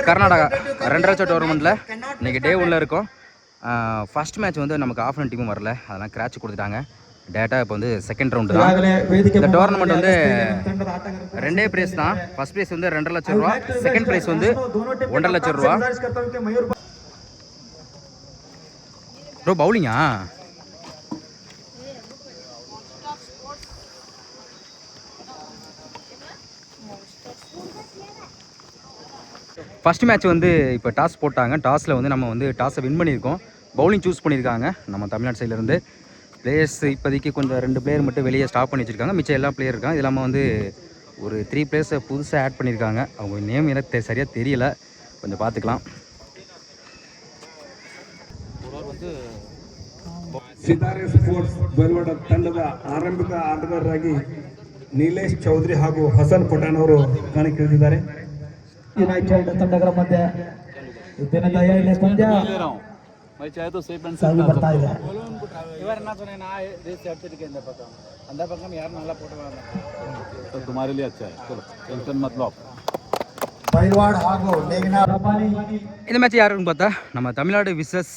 கர்நாடகா 2 டோர்னமெண்ட்டில் இன்றைக்கி டே உள்ள இருக்கும். ஃபர்ஸ்ட் மேட்ச் வந்து நமக்கு ஆஃப்லைன் டீமும் வரல, அதெல்லாம் கிராச் கொடுத்துட்டாங்க. டேட்டா இப்போ வந்து செகண்ட் ரவுண்டு தான். இந்த டோர்னமெண்ட் வந்து 2 ப்ரைஸ் தான். ஃபர்ஸ்ட் ப்ரைஸ் வந்து 2.5 லட்சம் ரூபா, செகண்ட் ப்ரைஸ் வந்து 1.5 லட்சம் ரூபா. ப்ரோ பவுலிங்கா? ஃபஸ்ட் மேட்ச் வந்து இப்போ டாஸ் போட்டாங்க. டாஸில் வந்து நம்ம வந்து டாஸை வின் பண்ணியிருக்கோம். பவுலிங் சூஸ் பண்ணியிருக்காங்க நம்ம தமிழ்நாடு சைட்லேருந்து. பிளேயர்ஸ் இப்போதைக்கு கொஞ்சம் 2 பிளேயர் மட்டும் வெளியே ஸ்டாப் பண்ணி வச்சுருக்காங்க. மிச்சம் எல்லா பிளேயர் இருக்காங்க. இது இல்லாமல் வந்து ஒரு 3 பிளேயர்ஸை புதுசாக ஆட் பண்ணியிருக்காங்க. அவங்க நேம் எனக்கு சரியாக தெரியல, கொஞ்சம் பார்த்துக்கலாம். ಸಿತಾರೆ ಸ್ಪೋರ್ಟ್ಸ್ ಬಲ್ವಾಡ ತಂಡದ ಆರಂಭಿಕ ಆಟಗಾರರಾಗಿ ನೀಲೇಶ್ ಚೌಧರಿ ಹಾಗೂ ಹಸನ್ ಪಠಾಣ್ ಅವರು ಕಣಕ್ಕಿಳಿದಿದ್ದಾರೆ. ಯುನೈಟೆಡ್ ತಂಡಗಳ ಮಧ್ಯೆ ದಿನದ 7ನೇ ಪಂದ್ಯ ಬರ್ತಾ ಇದೆ. இந்த மேட்ச் யாருன்னு பார்த்தா நம்ம தமிழ்நாடு விசஸ்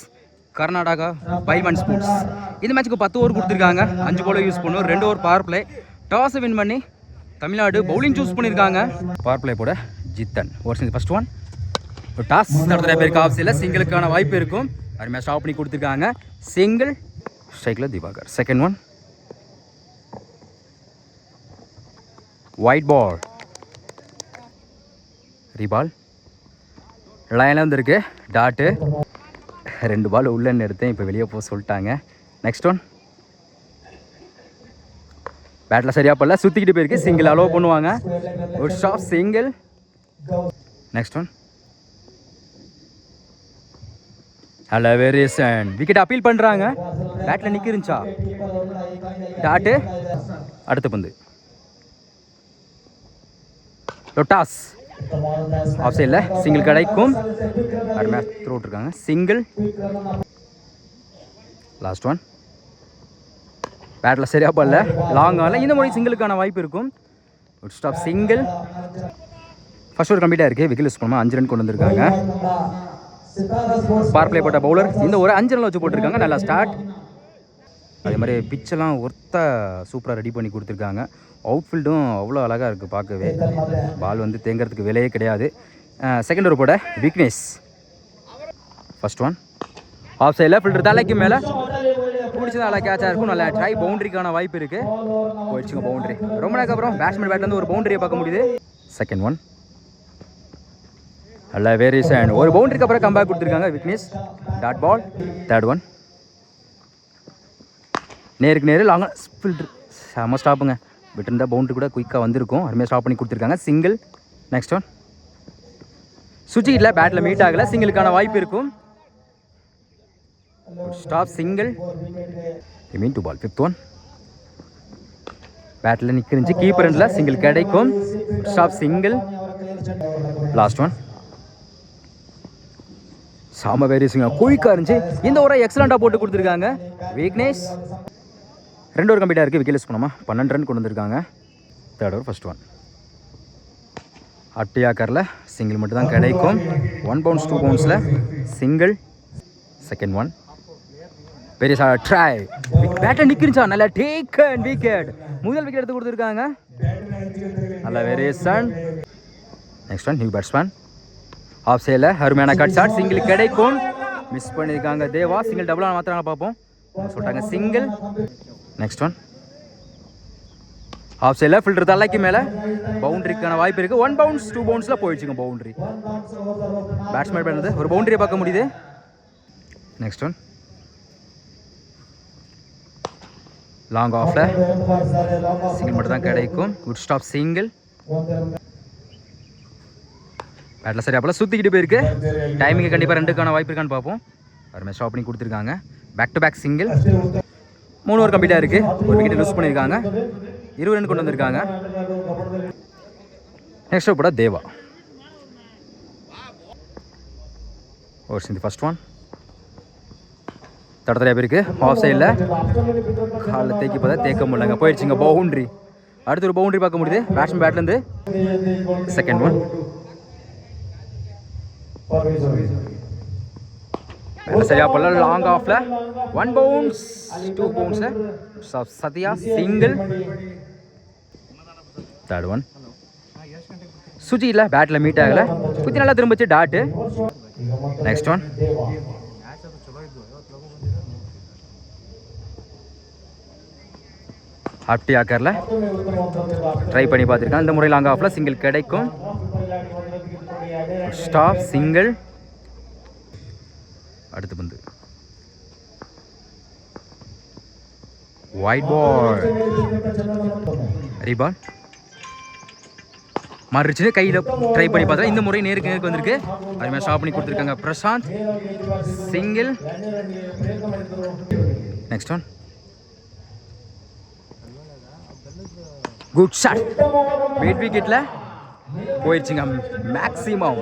கர்நாடகா பைல்வான் ஸ்போர்ட்ஸ். இந்த மேட்ச்சுக்கு 10 ஓவர் கொடுத்துருக்காங்க. 5 போல யூஸ் பண்ணுவோம், 2 ஓவர் பவர் பிளே. டாஸை வின் பண்ணி தமிழ்நாடு பவுலிங் சூஸ் பண்ணியிருக்காங்க. பவர் பிளே போட Jitan over. First one toss நடத்துகிற பேருக்கு ஆப்ஸில் சிங்கிளுக்கான வாய்ப்பு இருக்கும். அருமையாக ஸ்டாப் பண்ணி கொடுத்துருக்காங்க. சிங்கிள் ஸ்ட்ரைக்கில் Diwakar. Second one wide ball, ரீபால் லைனில் வந்துருக்கு. டாட்டு 2 பால் உள்ளன்னு எடுத்தேன், இப்போ வெளியே போக சொல்லிட்டாங்க. நெக்ஸ்ட் ஒன் பேட்டில் சரியாக பண்ணல, சுற்றிக்கிட்டு போயிருக்கு. சிங்கிள் அலோவ் பண்ணுவாங்க. ஒரு ஷாப் சிங்கிள். நெக்ஸ்ட் ஒன் ஹலோ வேரியேஷன் விக்கெட் அப்பீல் பண்ணுறாங்க. பேட்டில் நிற்கிருந்துச்சா டாட்டு. அடுத்த பந்து டாஸ் ஆஃப் சைடில் சிங்கிள் கிடைக்கும். அருமையாக த்ரோ விட்டுருக்காங்க. சிங்கிள். லாஸ்ட் ஒன் பேட்டில் சரியாக பண்ணல, லாங் ஆகல. இந்த முறை சிங்கிளுக்கான வாய்ப்பு இருக்கும். ஒரு ஸ்டாப் சிங்கிள். ஃபர்ஸ்ட் ஒரு கம்ப்ளீட்டாக இருக்குது. விக்கெட் யூஸ் பண்ணாமல் 5 ரன் கொண்டு வந்திருக்காங்க. பவர் பிளே போட்ட பவுலர் இந்த ஒரு 5 ரன் வச்சு போட்டிருக்காங்க. நல்லா ஸ்டார்ட். அதே மாதிரி பிச்செல்லாம் சூப்பராக ரெடி பண்ணி கொடுத்துருக்காங்க. அவுட்ஃபீல்டும் அவ்வளோ அழகாக இருக்குது பார்க்கவே. பால் வந்து தேங்கிறதுக்கு விலையே கிடையாது. செகண்ட் ஓவர் போட விக்னேஷ். ஃபர்ஸ்ட் ஒன் ஆஃப் சைடில் ஃபில்டர் தலைக்கு மேலே பிடிச்சது நல்லா கேட்சாக இருக்கும். நல்லா ட்ரை பவுண்டரிக்கான வாய்ப்பு இருக்குது. போயிடுச்சுங்க பவுண்டரி. ரொம்ப நேரம் அப்புறம் பேட்ஸ்மேன் பேட்லேருந்து ஒரு பவுண்டரியை பார்க்க முடியுது. செகண்ட் ஒன் நல்ல வேரியேஷன். ஒரு பவுண்டரிக்கு அப்புறம் கம்பேக் கொடுத்துருக்காங்க Vignesh. Dot ball. Third one நேருக்கு நேரு லாங் ஃபில்டர் செம்ம ஸ்டாப்புங்க. விட்டுருந்தா பவுண்டரி கூட குயிக்காக வந்திருக்கும். அருமையாக ஸ்டாப் பண்ணி கொடுத்துருக்காங்க. சிங்கிள். நெக்ஸ்ட் ஒன் சுவிட்சில் பேட்டில் மீட் ஆகலை, சிங்கிளுக்கான வாய்ப்பு இருக்கும். Stop single. மீன் 2 பால். ஃபிஃப்த் ஒன் பேட்டில் நிற்கிருந்துச்சு, கீப்பர் எண்டில் சிங்கிள் கிடைக்கும். Stop single. லாஸ்ட் ஒன் சாம வேரியேஷன் குயிக்காக இருந்துச்சு. இந்த ஒரு எக்ஸலண்ட்டாக போட்டு கொடுத்துருக்காங்க விக்னேஷ். 2 ஓவர் கம்ப்ளீட்டாக இருக்குது. விக்கெட் யூஸ் பண்ணாமல் 12 ரன் கொண்டு வந்திருக்காங்க. தேர்ட் ஓவர் ஃபர்ஸ்ட் ஒன் அட்டியாக்கரில் சிங்கிள் மட்டும் தான் கிடைக்கும். 1 பவுன்ஸ் 2 பவுன்ஸில் சிங்கிள். செகண்ட் ஒன் பெரிய ட்ரை பேட்டை நிற்கிருச்சா. நல்லா டேக் அண்ட் விக்கெட். முதல் விக்கெட் எடுத்து கொடுத்துருக்காங்க. நல்ல variation. Next one new batsman off சைடில் அருமையான கட் ஷாட். சிங்கிள் கிடைக்கும். மிஸ் பண்ணியிருக்காங்க தேவா. சிங்கிள் டபுளாக மாத்திரம் பார்ப்போம் சொல்லிட்டாங்க. சிங்கிள். நெக்ஸ்ட் ஒன் ஆஃப் சைடில் ஃபில்டர் தலைக்கு மேலே பவுண்டரிக்கான வாய்ப்பு இருக்குது. 1 பவுன்ஸ் 2 பவுன்ஸில் போயிடுச்சுங்க பவுண்டரி. பேட்ஸ்மேன் பண்ணது ஒரு பவுண்டரியை பார்க்க முடியுது. நெக்ஸ்ட் ஒன் லாங் ஆஃபில் சிங்கிள் மட்டும் தான் கிடைக்கும். Good stop single. பேட்டில் சரியா போல் சுற்றிக்கிட்டு போயிருக்கு. டைமிங்கு கண்டிப்பாக 2க்கான வாய்ப்பு இருக்கான்னு பார்ப்போம். அருமையாக ஸ்டாப் பண்ணி கொடுத்துருக்காங்க. Back to back single. 3 over கம்ப்ளீட்டாக இருக்குது. ஒரு விக்கெட் லூஸ் பண்ணியிருக்காங்க. 20 ரன் கொண்டு வந்திருக்காங்க. நெக்ஸ்ட் போட தேவா ஓவர். இந்த ஃபர்ஸ்ட் ஒன் தடத்தலையாக போயிருக்கு. ஆஃப் சைடில் காலில் தேக்கி பார்த்தா தேக்க முடியலங்க. போயிடுச்சுங்க பவுண்ட்ரி. அடுத்து ஒரு பவுண்டரி பார்க்க முடியுது பேட்ஸ்மேன் பேட்லேருந்து. செகண்ட் ஒன் சரியா போல லாங் ஆஃப்ல 1 பவுன்ஸ் 2 பவுன்ஸ்ல சத்யா சிங்கிள். தேர்ட் ஒன் சுஜியில் பேட்டில் மீட் ஆகலை, குத்தி நல்லா திரும்பிச்சு டாட்டு. நெக்ஸ்ட் ஒன் ஹாப்டி ஆக்கரில் ட்ரை பண்ணி பார்த்துருக்கான். இந்த முறை லாங் ஆஃபில் சிங்கிள் கிடைக்கும். Stop single. அடுத்து பந்து ஒயிட் பால் ரீபால் மாறிச்சுன்னு கையில் ட்ரை பண்ணி பார்த்தா இந்த முறை நேருக்கு நேருக்கு வந்திருக்கு. அதுமாதிரி ஸ்டாப் பண்ணி கொடுத்துருக்காங்க Prashanth. Single. Next one good shot. வெயிட் விக்கெட்டில் போயிடுச்சுங்க. மேக்ஸிமம்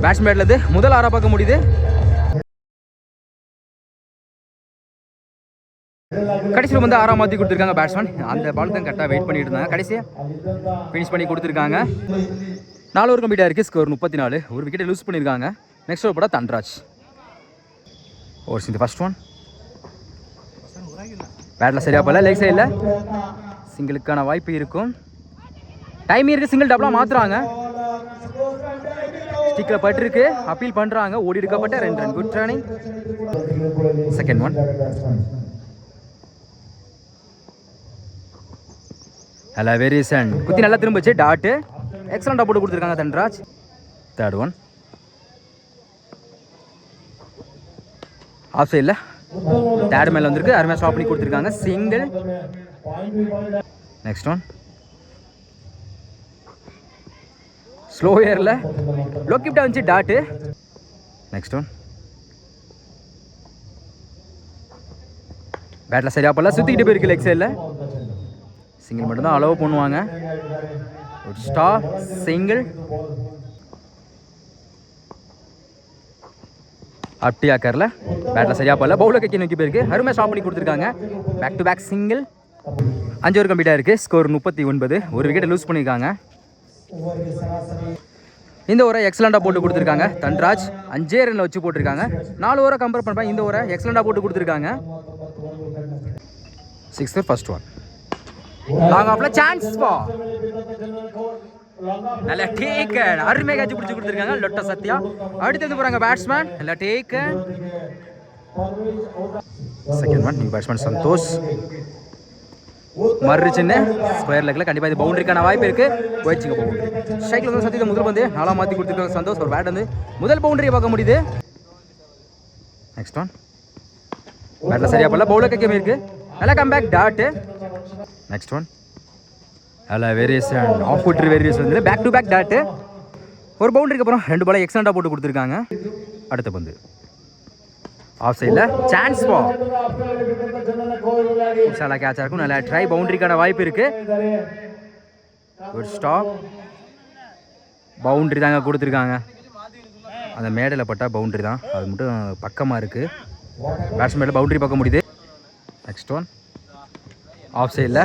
பேட்ஸ்மேன்லேருந்து முதல் ஆறாக பார்க்க முடியுது. கடைசியில் வந்து ஆறாம் மாற்றி கொடுத்துருக்காங்க பேட்ஸ்மேன். அந்த பால் தான் கரெக்டாக வெயிட் பண்ணிட்டு இருந்தாங்க. கடைசியாக ஃபினிஷ் பண்ணி கொடுத்துருக்காங்க. 4 ஓவர் கம்ப்ளீட் ஆயிருக்கு. ஸ்கோர் 34. ஒரு விக்கெட்டை லூஸ் பண்ணியிருக்காங்க. நெக்ஸ்ட் ஓவர் போட தன்ராஜ். ஓவர்ஸ் இந்த ஃபர்ஸ்ட் ஒன் பேட்டில் சரியா போல. லெக் சைடில் சிங்கிளுக்கான வாய்ப்பு இருக்கும். டைம் இருக்குது. சிங்கிள் டபுளாக மாற்றுறாங்க. ஸ்டிக்கில் பட்டிருக்கு. அப்பீல் பண்ணுறாங்க. ஓடி எடுக்கப்பட்ட 2 run. Good running. Second one hello Verizon குத்தி நல்லா திரும்பிச்சு டாட்டு. எக்ஸலண்டாக போட்டு கொடுத்துருக்காங்க தன்ராஜ். தேர்ட் ஒன் ஆஃப் சைடில் தேர்ட் மேலே வந்திருக்கு. அருமையாக ஸ்டாப் பண்ணி கொடுத்துருக்காங்க. சிங்கிள். நெக்ஸ்ட் ஒன் ஸ்லோ ஏரில் லோக்கிப்டா வந்துச்சு டாட்டு. நெக்ஸ்ட் ஒன் பேட்டில் சரியா போல. சுற்றிக்கிட்டு போயிருக்கு லெக் சைடில். சிங்கிள் மட்டும்தான் அலோவ் பண்ணுவாங்க. ஒரு ஸ்டார் சிங்கிள். அப்படி ஆக்கரில் பேட்டில் சரியா போல. பவுலர் கைக்கு நோக்கி போயிருக்கு. அருமையாக ஸ்டாப் பண்ணி கொடுத்துருக்காங்க. Back to back single. 5 over complete ஆயிருக்கு. ஸ்கோர் 39. ஒரு விக்கெட்டை லூஸ் பண்ணியிருக்காங்க. இந்த ஓவரை எக்ஸலண்டாக போட்டு கொடுத்துருக்காங்க தன்ராஜ். 5 ரனில் வச்சு போட்டிருக்காங்க. 4 ஓவரை கம்பேர் பண்ணுறேன். இந்த ஓவரை எக்ஸலண்டாக போட்டு கொடுத்துருக்காங்க. 6th ஃபர்ஸ்ட் ஒன் லாங் ஆஃப்ல சான்ஸ் பால். நல்ல டேக்கன். அருமை கேட்ச் பிடிச்சி கொடுத்துருக்காங்க லொட்ட சத்யா. அடுத்தது போகிறாங்க பேட்ஸ்மேன். நல்ல taken. Second one new batsman Santhosh. மறுச்சுன்னு ஸ்கொயர் லெக்கில் கண்டிப்பாக இது பவுண்டரிக்கான வாய்ப்பு இருக்குது. போயிடுச்சுங்க பவுண்டரி. ஸ்ட்ரைக்கில் வந்து சத்தியத்தை முதல் வந்து 4 மாற்றி கொடுத்துருக்காங்க சந்தோஷ். ஒரு பேட் வந்து முதல் பவுண்டரியை பார்க்க முடியுது. நெக்ஸ்ட் ஒன் பேட்டில் சரியா போல. பவுலர் கைக்கு இருக்குது. நல்லா கம்பேக் டாட்டு. நெக்ஸ்ட் ஒன் நல்லா வேரியேஷன் ஆஃப் ஃபுட்ரு வேரியேஷன் வந்து பேக் டு பேக் டாட்டு. ஒரு பவுண்டரிக்கு அப்புறம் 2 பாலை எக்ஸலண்டாக போட்டு கொடுத்துருக்காங்க. அடுத்த பந்து ஆஃப் சைடில் சான்ஸ் பால். நல்லா கேட்சாக இருக்கும். நல்லா ட்ரை. பவுண்டரிக்கான வாய்ப்பு இருக்குது. ஒரு ஸ்டாப். பவுண்டரி தாங்க கொடுத்துருக்காங்க. அந்த மேடையில் பட்டா பவுண்டரி தான். அது மட்டும் பக்கமாக இருக்குது. பேட்ஸ்மேனில் பவுண்டரி பார்க்க முடியுது. நெக்ஸ்ட் ஒன் ஆஃப் சைடில்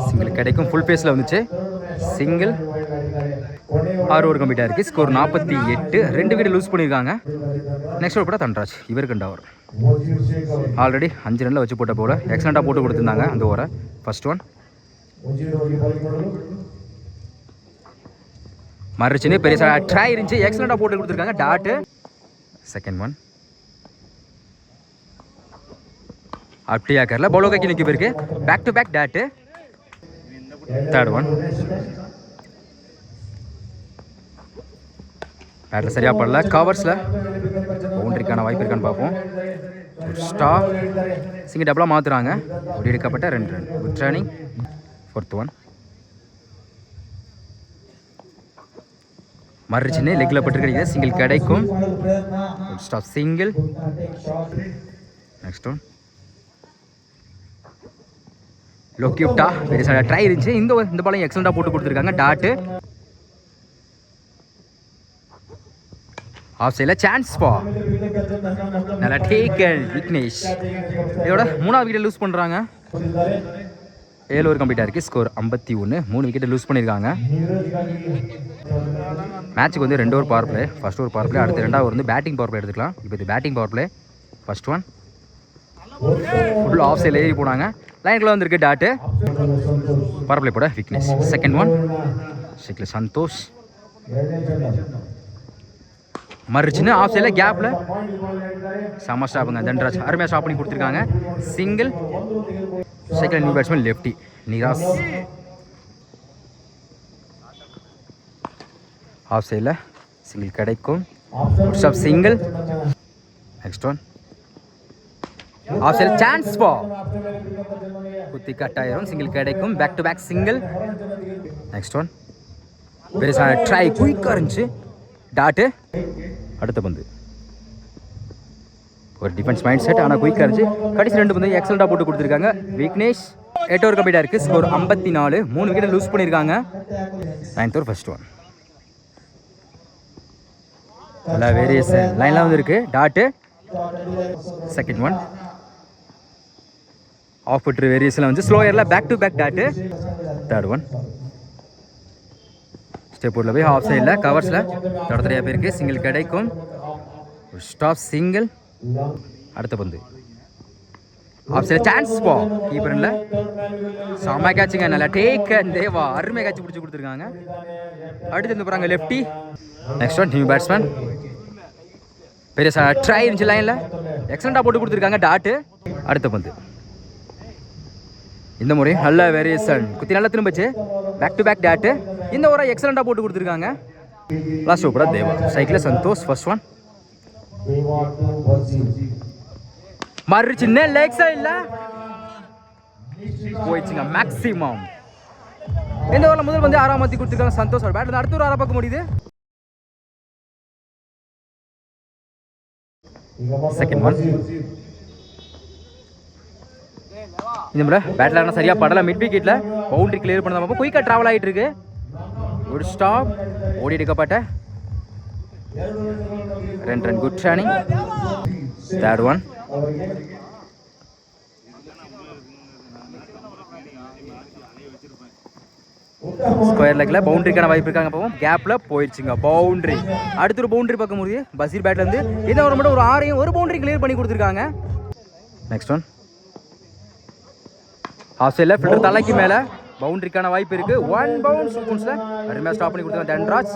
சிங்கிள் கிடைக்கும். ஃபுல் ஃபேஸில் வந்துச்சு சிங்கிள். 6 ஓவர் கம்ப்ளீட் ஆயிருக்கு. ஸ்கோர் 48. 2 விக்கெட் லூஸ் பண்ணியிருக்காங்க. நெக்ஸ்ட் ஓவர் கூட தன்ராஜ். இவருக்கு 2 ஓவர். ஆல்ரெடி 5 ரனில் வச்சு போட்ட போல எக்ஸலண்டாக போட்டு கொடுத்துருந்தாங்க அந்த ஓவரை. ஃபர்ஸ்ட் ஒன் மறுச்சுன்னு பெரிய ட்ரை இருந்துச்சு. எக்ஸலண்டாக போட்டு கொடுத்துருக்காங்க டாட்டு. செகண்ட் ஒன் அப்படியா கரல. பவுலர் கைக்கு நிற்க போயிருக்கு. Back to back dot. Third one பேட்டில் சரியாக படல. கவர்ஸில் பவுண்டரிக்கான வாய்ப்பு இருக்கான்னு பார்ப்போம். ஸ்டார் சிங்கிள் டபுளாக மாற்றுறாங்க. ஓடி எடுக்கப்பட்ட 2 run. Good running. Fourth one மறுச்சுன்னு லெக்கில் பட்டுருக்கீங்க. சிங்கிள் கிடைக்கும். Stop single. நெக்ஸ்ட் ஒன் லோக்கிப்டா பெரிய ட்ரை இருந்துச்சு. இந்த பாலையும் எக்ஸலண்டாக போட்டு கொடுத்துருக்காங்க டாட்டு. ஆஃப் சைடில் சான்ஸ் பால். நல்லா டேக்கன் விக்னேஷ். இதோட 3ஆவது விக்கெட்டை லூஸ் பண்ணுறாங்க. 7 ஓவர் கம்ப்ளீட் ஆயிருக்கு. ஸ்கோர் 51. 3 விக்கெட்டை லூஸ் பண்ணியிருக்காங்க. மேட்ச்சுக்கு வந்து 2 over power play. First over power play, அடுத்து 2வது ஓவர் வந்து பேட்டிங் பவர் பிளே எடுத்துக்கலாம். இப்போ இது batting power play. First one full off சைடில் ஏறி போனாங்க. லைனுக்குள்ள வந்திருக்கு டாட்டு. பவர் பிளே போட விக்னேஷ். செகண்ட் ஒன் ஷெக்கில் சந்தோஷ். மறுச்சுன்னு ஆஃப் சைடில் கேப்பில் செம்ம ஸ்டாப்புங்க. தண்டராஜ் அருமையாக ஸ்டாப் பண்ணி கொடுத்துருக்காங்க. Single. Second new batsman lefty Niras. Off சைடில் சிங்கிள் கிடைக்கும். Stop single. Next one off சைடில் சான்ஸ் ஃபார் குத்தி கட் ஆயிரும். சிங்கிள் கிடைக்கும். Back to back single. Next one பெருசான ட்ரை குயிக்காக இருந்துச்சு. டாட்டு. அடுத்த பந்து ஒரு டிஃபென்ஸ் மைண்ட் செட், ஆனால் குயிக்காக இருந்துச்சு. கடைசி 2 பந்து எக்ஸலண்டாக போட்டு கொடுத்துருக்காங்க. விக்னேஷ் 8 ஓவர் கம்ப்ளீட்டாக இருக்குது. ஸ்கோர் 54. 3 விக்கெட் லூஸ் பண்ணியிருக்காங்க. 9th ஓவர் ஃபர்ஸ்ட் ஒன் நல்லா வேரியேஷன் லைன்லாம் வந்து இருக்குது. டாட்டு. செகண்ட் ஒன் ஆஃப் புட்ரு வேரியேஷனில் வந்து ஸ்லோயரில் back to back dot. Third one step போர்டில் போய் ஆஃப் சைடில் கவர்ஸில் தடத்தடையாக போயிருக்கு. சிங்கிள் கிடைக்கும். ஒரு ஸ்டாப் சிங்கிள். அடுத்த பந்து ஆஃப் சைடில் சான்ஸ் பா கீப்பர் இல்லை. செம்ம கேட்சுங்க. நல்லா டேக் அண்ட் தேவா அருமை கேட்ச் பிடிச்சி கொடுத்துருக்காங்க. அடுத்து வந்து போகிறாங்க lefty. Next one new batsman பெரிய ட்ரை இருந்துச்சு. லைனில் எக்ஸலண்டாக போட்டு கொடுத்துருக்காங்க. டாட்டு. அடுத்த பந்து இந்த முறை நல்ல வேரியேஷன் குத்தி நல்லா திரும்பிச்சு. Back to back dot. இந்த ஒரு எக்ஸலண்டாக போட்டு கொடுத்துருக்காங்க. Last over Deva. சைக்கிள் சந்தோஷ். ஃபர்ஸ்ட் ஒன் மறு சின்ன லெக் சைடில் போயிடுச்சுங்க. மேக்ஸிமம் இந்த ஓவரில் முதல் வந்து 6ஆம் மாற்றி கொடுத்துருக்காங்க. சந்தோஷ் பேட் அடுத்த ஒரு 6 பார்க்க முடியுது. செகண்ட் ஒன் இந்த முறை பேட்டில் ஆனால் சரியாக படலை. மிட் விக்கெட்டில் பவுண்டரி கிளியர் பண்ண பார்ப்போம். குயிக்காக ட்ராவல் ஆகிட்டு இருக்கு. ஒரு ஸ்டாப் ஓடி எடுக்கப்பட்ட 2 run good running. Third one square லெக்கில் பவுண்டரிக்கான வாய்ப்பு இருக்காங்க. பார்ப்போம். கேப்பில் போயிடுச்சுங்க பவுண்டரி. அடுத்த ஒரு பவுண்டரி பார்க்க முடியுது பசீர் பேட்லேருந்து. இந்த ஒரு மட்டும் ஒரு 6ஐயும் ஒரு பவுண்டரி கிளியர் பண்ணி கொடுத்துருக்காங்க. நெக்ஸ்ட் ஒன் ஆஃப் சைடில் ஃபில்டர் தலைக்கு மேலே பவுண்டரிக்கான வாய்ப்பு இருக்குது. 1 பவுண்ட் சூப்பன்ஸில் அருமையாக ஸ்டாப் பண்ணி கொடுத்துருக்காங்க. தண்டராஜ்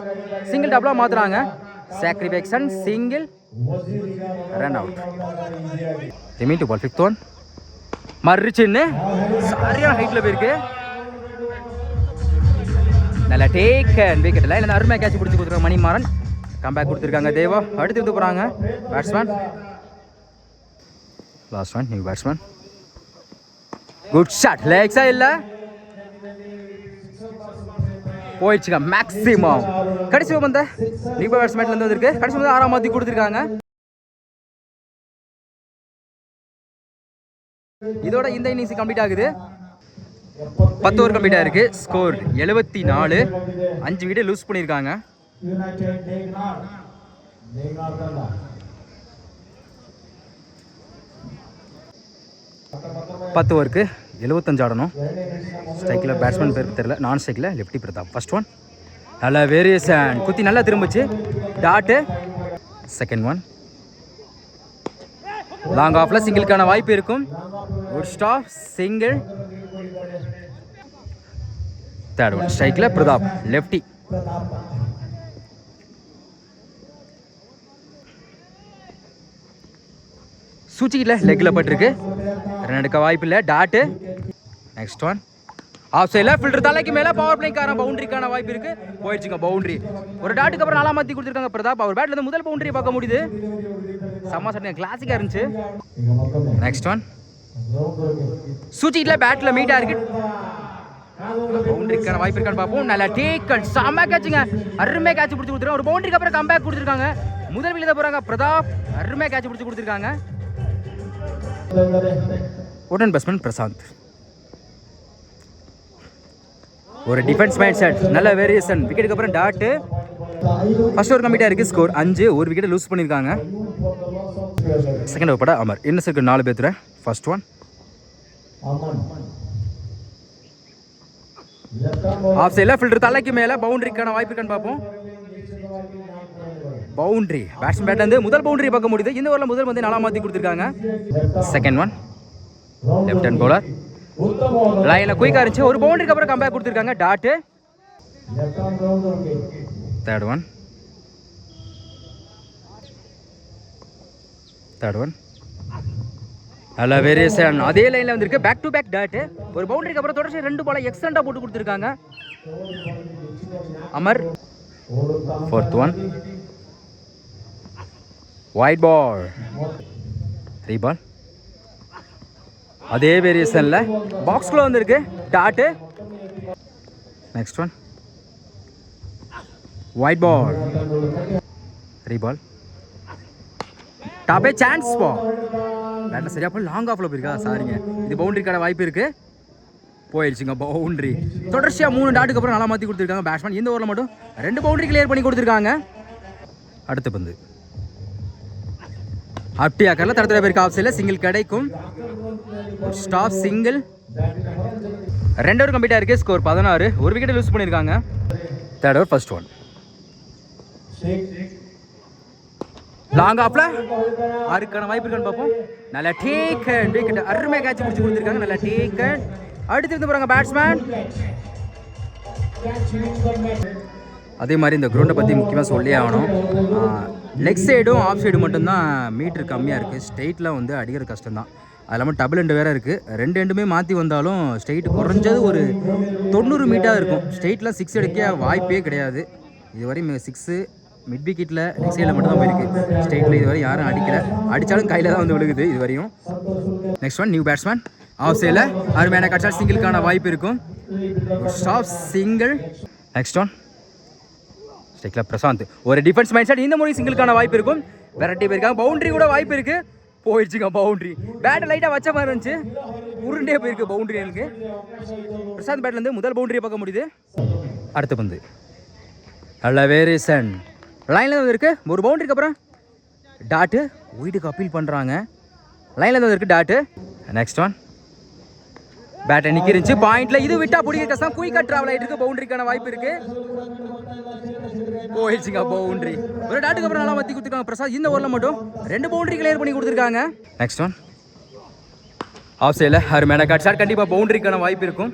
சிங்கிள் டபுளாக மாற்றுறாங்க. Sacrification single. Run out. Remain to ball. 5th one மறுச்சுன்னு சரியான ஹைட்டில் போயிருக்கு. நல்லா டேக் அண்ட் விக்கெட்டில் இல்லை அருமையாக கேட்ச் பிடிச்சி கொடுத்துருக்காங்க. மணிமாறன் கம்பேக் கொடுத்துருக்காங்க. தேவா அடுத்து எடுத்து போகிறாங்க. Batsman last one new batsman. Good shot லேக்ஸா இல்லை போயிடுச்சுங்க. மேக்ஸிமம் கடைசி வந்த நியூ பேட்ஸ்மேன்லேருந்து வந்திருக்கு. கடைசி வந்து 6ஆம் மாற்றி கொடுத்துருக்காங்க. இதோட இந்த இன்னிங்ஸ் கம்ப்ளீட் ஆகுது. 10 ஓவர் கம்ப்ளீட் ஆயிருக்கு. ஸ்கோர் 74. 5 விக்கெட் லூஸ் பண்ணியிருக்காங்க. 10 ஓவருக்கு 75 ஆடணும். ஸ்ட்ரைக்கில் பேட்ஸ்மேன் பேருக்கு தெரியல. நான் ஸ்ட்ரைக்கில் லெஃப்டி பிரதாப். ஃபர்ஸ்ட் ஒன் நல்ல வேரியேஷன் குத்தி நல்லா திரும்பிச்சு. டாட்டு. செகண்ட் ஒன் லாங் ஆஃபில் சிங்கிளுக்கான வாய்ப்பு இருக்கும். ஒரு ஸ்டாப் சிங்கிள். தேர்ட் ஒன் ஸ்ட்ரைக்கில் பிரதாப் லெஃப்டி. சூச்சிக்கில் லெக்கில் பட்டிருக்கு. ரன் எடுக்க வாய்ப்பு இல்லை. டாட்டு. நெக்ஸ்ட் ஒன் ஆஃப் சைடில் ஃபில்டர் தலைக்கு மேலே பவர் பிளேக்கான பவுண்டரிக்கான வாய்ப்பு இருக்கு. போயிடுச்சுங்க பவுண்டரி. ஒரு டாட்டுக்கு அப்புறம் 4ஆம் மாற்றி கொடுத்துருக்காங்க பிரதாப். அவர் பேட்ல இருந்து முதல் பவுண்டரியை பார்க்க முடியுது. செம்ம சட்டம் கிளாசிக்காக இருந்துச்சு. நெக்ஸ்ட் ஒன் சூச்சிக்கில் பேட்டில் மீட்டாக இருக்கு. பவுண்டரிக்கான வாய்ப்பு இருக்கான்னு பார்ப்போம். நல்லா டேக்கன் செம்ம கேட்சுங்க. அருமையாக கேட்ச் பிடிச்சி கொடுத்துருக்காங்க. ஒரு பவுண்டரிக்கு அப்புறம் கம்பேக் கொடுத்துருக்காங்க. முதல் விழுத போகிறாங்க பிரதாப். அருமையாக கேட்ச் பிடிச்சி கொடுத்துருக்காங்க. உடன் பேட்ஸ்மேன் பிரசாந்த். ஒரு டிஃபென்ஸ் மைண்ட் செட் நல்ல வேரியேஷன். விக்கெட்டுக்கு அப்புறம் டாட்டு. ஃபர்ஸ்ட் ஓவர் கம்ப்ளீட்டாக இருக்குது. ஸ்கோர் 5. ஒரு விக்கெட் லூஸ் பண்ணியிருக்காங்க. செகண்ட் ஓவர் பட அமர். இன்னும் இருக்கு 4 பேர். ஃபர்ஸ்ட் ஒன் ஆஃப் சைடில் ஃபில்டர் தலைக்கு மேலே பவுண்டரிக்கான வாய்ப்பு இருக்கான்னு பார்ப்போம். பவுண்டரி. பேட்ஸ்மேன் பேட்ல இருந்து முதல் பவுண்டரி பார்க்க முடியுது. இந்த ஓவரில் முதல் வந்து 4 மாற்றி கொடுத்துருக்காங்க. Second one left hand bowler லைனில் குயிக்காக இருந்துச்சு. ஒரு பவுண்டரிக்கு அப்புறம் கம்பேக் கொடுத்துருக்காங்க. டாட்டு. தேர்ட் ஒன் நல்ல வேரியேஷன். அதே லைனில் வந்திருக்கு. Back to back dot. ஒரு பவுண்டரிக்கு அப்புறம் தொடர்ச்சி 2 பாலை எக்ஸலண்டாக போட்டு கொடுத்துருக்காங்க Amar. Fourth one wide ball. 3 ball. அதே வேரியேஷனில் பாக்ஸ்குள்ளே வந்திருக்கு. Dot. Next one wide ball. 3 ball. டாப்பே சான்ஸ் பால். பேட்டில் சரியா போய் லாங் ஆஃபில் போயிருக்கா. சாரிங்க, இது பவுண்டரிக்கான வாய்ப்பு இருக்கு. போயிடுச்சுங்க பவுண்டரி. தொடர்ச்சியாக 3 டாட்டுக்கு அப்புறம் நல்லா மாற்றி கொடுத்துருக்காங்க பேட்ஸ்மேன். இந்த ஓவரில் மட்டும் 2 பவுண்டரி கிளியர் பண்ணி கொடுத்துருக்காங்க. அடுத்த பந்து அப்படி ஆக்கல தரத்துல பேருக்கு ஆஃப் சைடில் சிங்கிள் கிடைக்கும். Stop single. 2 ஓவர் கம்ப்ளீட் ஆயிருக்கு. ஸ்கோர் 16. ஒரு விக்கெட் லூஸ் பண்ணியிருக்காங்க. Third over first one long ஆஃப்ல ஆறுக்கான வாய்ப்பு இருக்கான்னு பார்ப்போம். நல்லா டேக்கன் விக்கெட். அருமையாக கேட்ச் பிடிச்சி கொடுத்துருக்காங்க. நல்லா டேக்கன். அடுத்து இருந்து போகிறாங்க பேட்ஸ்மேன். அதே மாதிரி இந்த கிரவுண்டை பற்றி முக்கியமாக சொல்லி ஆகணும். லெக் சைடும் ஆஃப் சைடும் மட்டும்தான் மீட்ரு கம்மியாக இருக்குது. ஸ்ட்ரெயிட்டில் வந்து அடிக்கிற கஷ்டம்தான். அது இல்லாமல் டபுள் எண்டு வேறு இருக்குது. 2 எண்டுமே மாற்றி வந்தாலும் ஸ்ட்ரெயிட் குறைஞ்சது ஒரு 90 மீட்டாக இருக்கும். ஸ்ட்ரெயிட்டில் 6 அடிக்க வாய்ப்பே கிடையாது. இதுவரை 6 மிட் விக்கெட்டில் லெக் சைடில் மட்டும் தான் போயிருக்கு. ஸ்ட்ரெயிட்டில் இதுவரை யாரும் அடிக்கல. அடித்தாலும் கையில் தான் வந்து விழுகுது இது வரையும். Next one new batsman off சைடில் அருமையான கட்சால் சிங்கிளுக்கான வாய்ப்பு இருக்கும். Stop single. நெக்ஸ்ட் ஒன் ஸ்ட்ரைக்கில் பிரசாந்த். ஒரு டிஃபென்ஸ் மைண்ட் செட். இந்த முறை சிங்கிளுக்கான வாய்ப்பு இருக்கும். வெரைட்டி போயிருக்காங்க. பவுண்டரி கூட வாய்ப்பு இருக்குது. போயிடுச்சுங்க பவுண்டரி. பேட்டை லைட்டாக வச்ச மாதிரி இருந்துச்சு. உருண்டே போயிருக்கு பவுண்டரி. எனக்கு பிரசாந்த் பேட்லேருந்து முதல் பவுண்டரியை பார்க்க முடியுது. அடுத்த பந்து நல்ல வேரியேஷன். லைனில் வந்து இருக்குது. ஒரு பவுண்டரிக்கு அப்புறம் டாட்டு. வீட்டுக்கு அப்பீல் பண்ணுறாங்க. லைனில் வந்து இருக்குது டாட்டு. நெக்ஸ்ட் ஒன் பேட்டை நிற்கிருந்துச்சு பாயிண்டில். இது விட்டா பிடிக்க கஷ்டம். குயிக்காக ட்ராவல் ஆகிட்டு இருக்கு. பவுண்டரிக்கான வாய்ப்பு இருக்குது. போயிடுச்சுங்க பவுண்டரி. ஒரு டாட்டுக்கு அப்புறம் நல்லா மாற்றி கொடுத்துருக்காங்க பிரசாத். இந்த ஓவரில் மட்டும் 2 பவுண்டரி கிளியர் பண்ணி கொடுத்துருக்காங்க. நெக்ஸ்ட் ஒன் ஆஃப் சைடில் அருமையான கட் ஷாட். கண்டிப்பாக பவுண்டரிக்கான வாய்ப்பு இருக்கும்.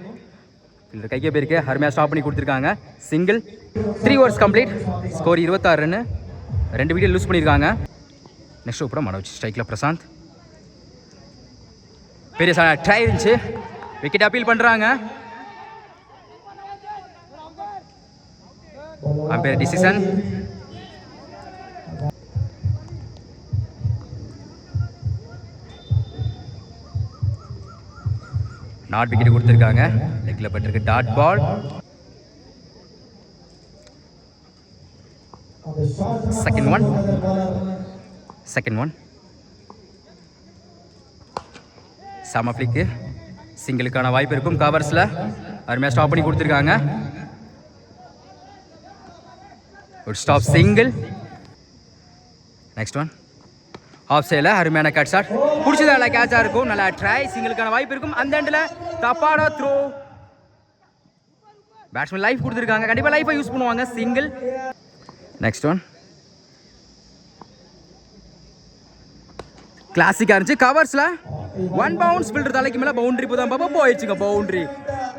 கைக்கே போயிருக்கு. அருமையாக ஸ்டாப் பண்ணி கொடுத்துருக்காங்க. Single. 3 overs complete. Score 26 run. 2 wicket lose பண்ணியிருக்காங்க. Next over Manoj. ஸ்ட்ரைக்கில் பிரசாந்த். பெரிய ட்ரை இருந்துச்சு. விக்கெட் அப்பீல் பண்ணுறாங்க. Umpire decision. நாட் விக்கெட் கொடுத்துருக்காங்க. லெக்கில் பட்டிருக்கு. Dot ball. செகண்ட் ஒன் சம ஃபிளிக்கு. சிங்கிளுக்கான வாய்ப்பு இருக்கும். கவர்ஸில் அருமையாக ஸ்டாப் பண்ணி கொடுத்துருக்காங்க. ஒரு stop single. Next one off சைடில் அருமையான கட் ஷாட். பிடிச்சது நல்லா கேட்சாக இருக்கும். நல்லா ட்ரை. சிங்கிளுக்கான வாய்ப்பு இருக்கும். அந்த எண்டில் தப்பான த்ரோ. பேட்ஸ்மேன் லைஃப் கொடுத்துருக்காங்க. கண்டிப்பாக லைஃபை யூஸ் பண்ணுவாங்க. சிங்கிள். நெக்ஸ்ட் ஒன் கிளாசிக்காக இருந்துச்சு. கவர்ஸில் 1 பவுன்ஸ் ஃபில்டர் தலைக்கு மேலே பவுண்டரி போதான் பாப்பா. போயிடுச்சுங்க பவுண்டரி.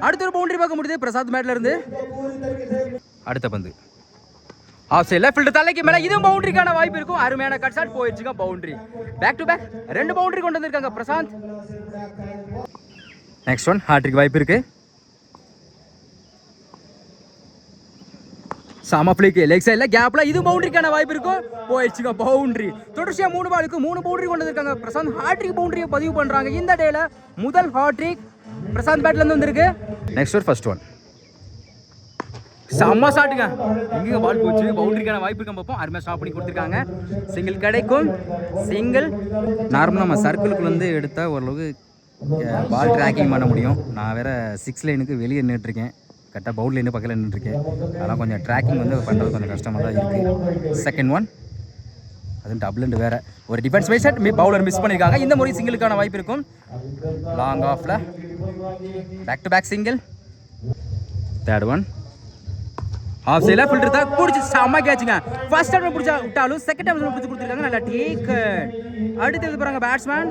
அடுத்த ஒரு பவுண்டரி பார்க்க முடியுது பிரசாத் மேட்ல இருந்து. அடுத்த பந்து ஆஃப் சைடில் ஃபில்டர் தலைக்கு மேலே. இதுவும் பவுண்டரிக்கான வாய்ப்பு இருக்கும். அருமையான கட் ஷாட். போயிடுச்சுங்க boundary. Back to back 2 boundary கொண்டு வந்திருக்காங்க பிரசாந்த். நெக்ஸ்ட் ஒன் ஹாட்ரிக் வாய்ப்பு இருக்கு. சம ஃபிளிக்கு. லெக் சைடில் கேப்பில் இது பவுண்டரிக்கான வாய்ப்பு இருக்கும். போயிடுச்சுங்க பவுண்டரி. தொடர்ச்சியாக 3 பாலுக்கு 3 பவுண்டரி கொண்டு வந்திருக்காங்க பிரசாந்த். ஹாட்ரிக் பவுண்டரியை பதிவு பண்ணுறாங்க. இந்த டேல முதல் ஹாட்ரிக் பிரசாந்த் பேட்லேருந்து வந்திருக்கு. நெக்ஸ்ட் ஒரு ஃபர்ஸ்ட் ஒன் செம்ம ஷாட்டுங்க. எங்கே பால் போச்சு. பவுண்டரிக்கான வாய்ப்பு இருக்க பார்ப்போம். அருமையாக ஸ்டாப் பண்ணி கொடுத்துருக்காங்க. சிங்கிள் கிடைக்கும். சிங்கிள். நார்மலாக நம்ம சர்க்கிளுக்குள்ள வந்து எடுத்தால் ஓரளவுக்கு பால் ட்ராக்கிங் பண்ண முடியும். நான் வேறு 6 லைனுக்கு வெளியே நின்றுட்டுருக்கேன். கரெக்டாக பவுல் லைனு பக்கத்தில் நின்றுருக்கேன். அதெல்லாம் கொஞ்சம் ட்ராக்கிங் வந்து பண்ணுறது கொஞ்சம் கஷ்டமாக தான் இருக்குது. செகண்ட் ஒன் அதுவும் டபுள் அண்ட் வேறு. ஒரு defence wise set bowler miss பண்ணியிருக்காங்க. இந்த முறை சிங்கிளுக்கான வாய்ப்பு இருக்கும். லாங் ஆஃபில் back to back single. Third one off சைடில் ஃபில்டர் தான் பிடிச்சி செம்ம கேட்சுங்க. ஃபர்ஸ்ட் டைம் பிடிச்சா விட்டாலும் செகண்ட் டைம் பிடிச்சி கொடுத்துருக்காங்க. நல்லா டேக். அடுத்து எழுது போகிறாங்க பேட்ஸ்மேன்.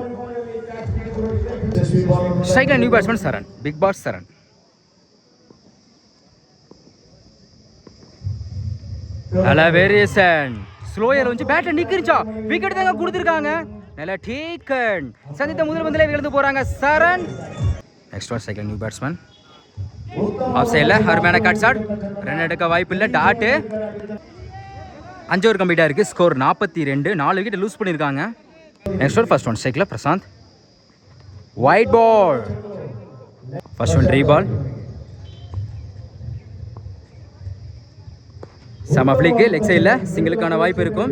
ஸ்ட்ரைக்கில் நியூ பேட்ஸ்மேன் சரண். பிக் பாஸ் சரண். நல்லா வேரியேஷன். ஸ்லோயர் வந்து பேட்டை நிற்கிருச்சா விக்கெட் தாங்க கொடுத்துருக்காங்க. நல்லா டேக்கன். சந்தித்த முதல் பந்திலே விழுந்து போகிறாங்க சரண். நெக்ஸ்ட் ஒன் சைக்கிள் நியூ பேட்ஸ்மேன். ஆஃப் சைடில் அருமையான கட் ஷாட். ரன் எடுக்க வாய்ப்பு இல்லை. டாட்டு 5 ஓவர் கம்ப்ளீட்டாக இருக்குது. ஸ்கோர் 42. 4 விக்கெட் லூஸ் பண்ணியிருக்காங்க. நெக்ஸ்ட் ஒன் ஃபர்ஸ்ட் ஒன் சைக்கிள் Prashanth. Wide ball. First one reball. சம ஃபிளிக்கு லெக் சைடில் சிங்கிளுக்கான வாய்ப்பு இருக்கும்.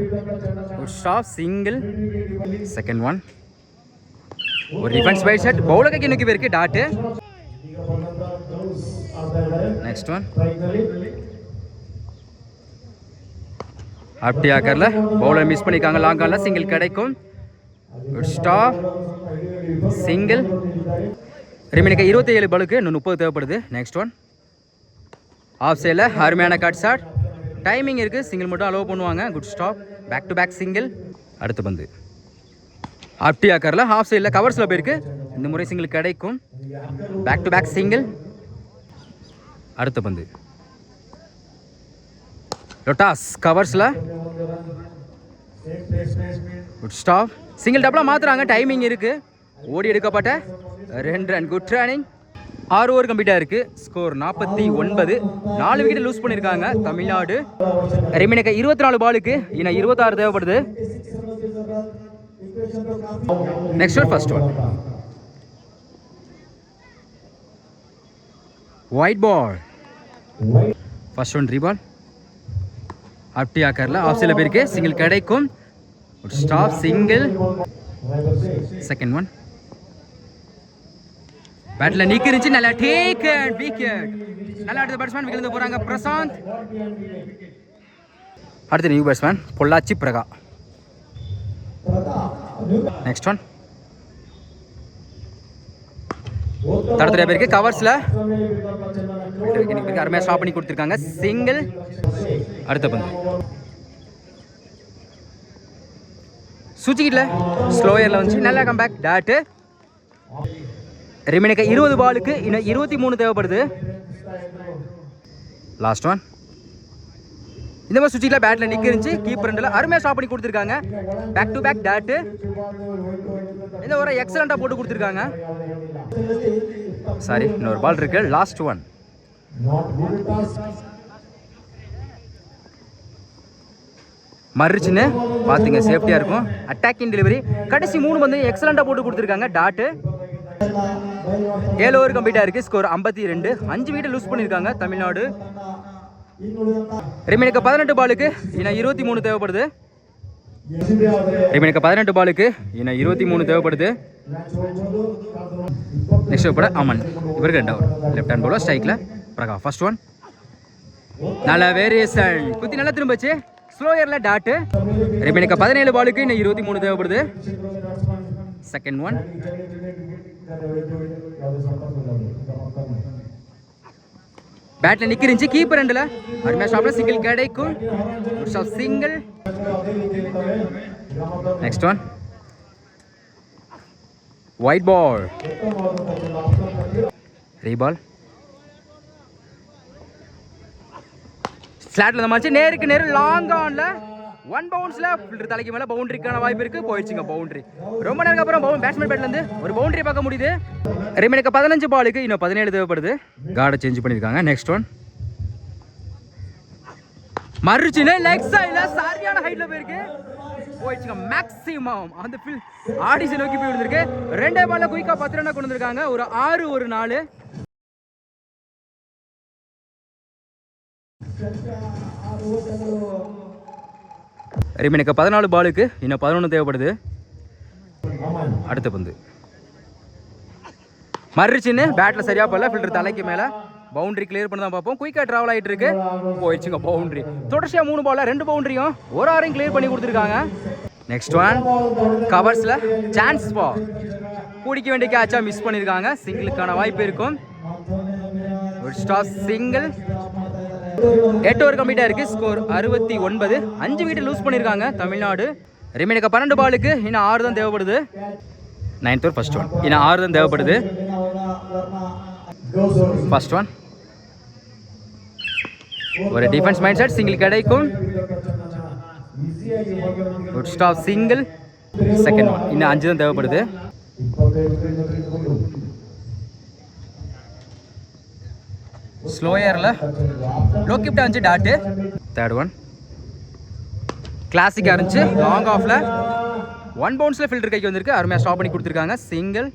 ஒரு ஸ்டாப் சிங்கிள். செகண்ட் ஒன் ஒரு டிஃபென்ஸ் பை ஷாட். பவுலருக்கு நோக்கி போயிருக்கு. டாட்டு. நெக்ஸ்ட் ஒன் அப்படி ஆக்கர்ல பவுலர் மிஸ் பண்ணிக்காங்க. லாங் ஆன்ல சிங்கிள் கிடைக்கும். Stop single. ரிமைனிங் 27 பாலுக்கு இன்னும் 30 தேவைப்படுது. நெக்ஸ்ட் ஒன் ஆஃப் சைடில் அருமையான கட் ஷாட். டைமிங் இருக்குது. சிங்கிள் மட்டும் அலோவ் பண்ணுவாங்க. Good stop. Back to back single. அடுத்த பந்து அப்படி ஆக்கர்ல ஆஃப் சைடில் கவர்ஸில் போயிருக்கு. இந்த முறை சிங்கிள் கிடைக்கும். Back to back single. அடுத்த பந்து லொட்டாஸ் கவர்ஸில். Good stop. சிங்கிள் டபுளாக மாற்றுறாங்க. டைமிங் இருக்குது. ஓடி எடுக்கப்பட்ட 2 ரன். Good running. 6 ஓவர் கம்ப்ளீட்டாக இருக்குது. ஸ்கோர் 49. 4 விக்கெட் லூஸ் பண்ணியிருக்காங்க தமிழ்நாடு. ரிமைனிங் 24 பாலுக்கு இன்னும் 26 தேவைப்படுது. Next one first one wide ball. First one reball. அப்படி ஆக்கர்ல ஆஃப் சைடில் போயிருக்கு. சிங்கிள் கிடைக்கும். Stop single. செகண்ட் ஒன் பேட்டில் நிற்கிருச்சு. நல்லா டேக் அண்ட் விக்கெட். நல்லா அடுத்த பேட்ஸ்மேன் விக்கெட் போகிறாங்க பிரசாந்த். அடுத்த நியூ பேட்ஸ்மேன் பொள்ளாச்சி பிரகா. நெக்ஸ்ட் ஒன் தடத்துல பேருக்கு கவர்ஸில் அருமையாக ஸ்டாப் பண்ணி கொடுத்துருக்காங்க. சிங்கிள். அடுத்த பந்து சுச்சிக்கிட்டல ஸ்லோயரில் வந்து நல்லா கம்பேக். டாட்டு. ரிமைனிங் 20 பாலுக்கு இன்னும் 23 தேவைப்படுது. லாஸ்ட் ஒன் இந்த மாதிரி சுச்சிக்கில் பேட்டில் நிற்கிருந்துச்சு. கீப்பர் ரெண்டில் அருமையாக ஸ்டாப் பண்ணி கொடுத்துருக்காங்க. Back to back dot. இந்த ஒரு எக்ஸலண்ட்டாக போட்டு கொடுத்துருக்காங்க. சாரி இன்னொரு பால் இருக்கு. லாஸ்ட் ஒன் மறுச்சுன்னு பார்த்துங்க சேஃப்டியாக இருக்கும். அட்டாக்கிங் டெலிவரி கடைசி 3 பந்து எக்ஸலண்ட்டாக போட்டு கொடுத்துருக்காங்க. டாட்டு. 7 ஓவர் கம்ப்ளீட்டாக இருக்குது. ஸ்கோர் 52. 5 விக்கெட் லூஸ் பண்ணியிருக்காங்க தமிழ்நாடு. ரிமைனிங் 18 பாலுக்கு இன்னும் 23 தேவைப்படுது. ரிமைனிங் 18 பாலுக்கு இன்னும் 23 தேவைப்படுது. நெக்ஸ்ட் கூட அமன். இவருக்கு 2 ஓவர். லெஃப்ட் ஹேண்ட் பவுலர் ஸ்ட்ரைக்கில் பிரகா. ஃபர்ஸ்ட் ஒன் நல்ல வேரியேஷன். குத்தி நல்லா திரும்பிச்சு. ஸ்லோயரில் டாட்டு. ரிமைனிங் 17 பாலுக்கு இன்னும் 23 தேவைப்படுது. செகண்ட் ஒன் பேட்டில் நிற்கிருந்துச்சு. கீப்பர் ரெண்டில் அருமையாக ஸ்டாப்பில் சிங்கிள் கிடைக்கும். Single. Next one wide ball. Reball. ஸ்லாட்ல இந்த மாதிரி நேருக்கு நேரு லாங் ஆன்ல 1 பவுன்ஸ்ல ஃபில்டர் தலைக்கு மேல பவுண்டரிக்கான வாய்ப்பு இருக்கு. போயிடுச்சுங்க பவுண்டரி. ரொம்ப நேரம் அப்புறம் பேட்ஸ்மேன் பேட்ல இருந்து ஒரு பவுண்டரி பார்க்க முடியுது. ரிமைனிங் 15 பாலுக்கு இன்னும் 17 தேவைப்படுது. கார்டை சேஞ்ச் பண்ணிருக்காங்க. நெக்ஸ்ட் ஒன் மறுச்சுன்னு லெக் சைடுல சரியான ஹைட்ல போயிருக்கு. போயிடுச்சுங்க மேக்ஸிமம் அந்த ஆடிஷன் நோக்கி போய் விழுந்திருக்கு. 2 பால்ல குயிக்கா 10 ரன் கொண்டு வந்திருக்காங்க. ஒரு 6 ஒரு 4. ரிமைனிங் 14 பாலுக்கு இன்னும் 11 தேவைப்படுது. அடுத்த பந்து மறுச்சுன்னு பேட்ல சரியா போல ஃபில்டர் தலைக்கு மேல பவுண்டரி கிளியர் பண்ணி தான் பார்ப்போம். குயிக்கா டிராவல் ஆகிட்டு இருக்கு. போயிடுச்சுங்க பவுண்டரி. தொடர்ச்சியா 3 பால்ல 2 பவுண்டரியும் ஒரு ஆரையும் கிளியர் பண்ணி கொடுத்துருக்காங்க. நெக்ஸ்ட் ஒன் கவர்ஸ்ல சான்ஸ் பால். பிடிக்க வேண்டிய கேட்சா மிஸ் பண்ணியிருக்காங்க. சிங்கிளுக்கான வாய்ப்பு இருக்கும். ஒரு ஸ்டாப் சிங்கிள். 8 ஓவர் கம்ப்ளீட்டாக இருக்குது. ஸ்கோர் 69. 5 விக்கெட் லூஸ் பண்ணியிருக்காங்க தமிழ்நாடு. ரிமைனிங் 12 பாலுக்கு இன்னும் 6 தான் தேவைப்படுது. 9th over first one. இன்னும் 6 தான் தேவைப்படுது. ஃபர்ஸ்ட் ஒன் ஒரு டிஃபென்ஸ் மைண்ட் செட். சிங்கிள் கிடைக்கும். Good stop single. Second one. இன்னும் 5 தான் தேவைப்படுது. ஸ்லோயரில் லோ கிப்ட் 5 டாட்டு. தேர்ட் ஒன் கிளாசிக்காக இருந்துச்சு. லாங் ஆஃபில் 1 பவுன்ஸில் ஃபில்டர் கைக்கு வந்திருக்கு. அருமையாக ஸ்டாப் பண்ணி கொடுத்துருக்காங்க. சிங்கிள்.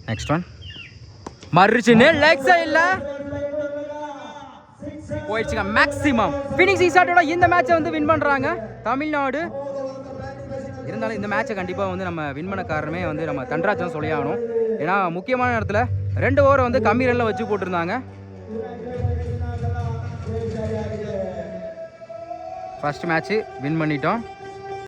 நெக்ஸ்ட் ஒன் மறுச்சுன்னு லெக் சைடில் போயிடுச்சுங்க. மேக்ஸிமம் ஃபினிக்ஸ் ஈசாட்டோட இந்த மேட்சை வந்து வின் பண்ணுறாங்க தமிழ்நாடு. இருந்தாலும் இந்த மேட்சை கண்டிப்பாக வந்து நம்ம வின் பண்ண காரணமே வந்து நம்ம தன்ராஜ் சொல்லி ஆகணும். ஏன்னா முக்கியமான நேரத்தில் 2 ஓவரை வந்து கம்மி ரனில் வச்சு போட்டிருந்தாங்க. ஃபர்ஸ்ட் மேட்ச்சு வின் பண்ணிட்டோம்.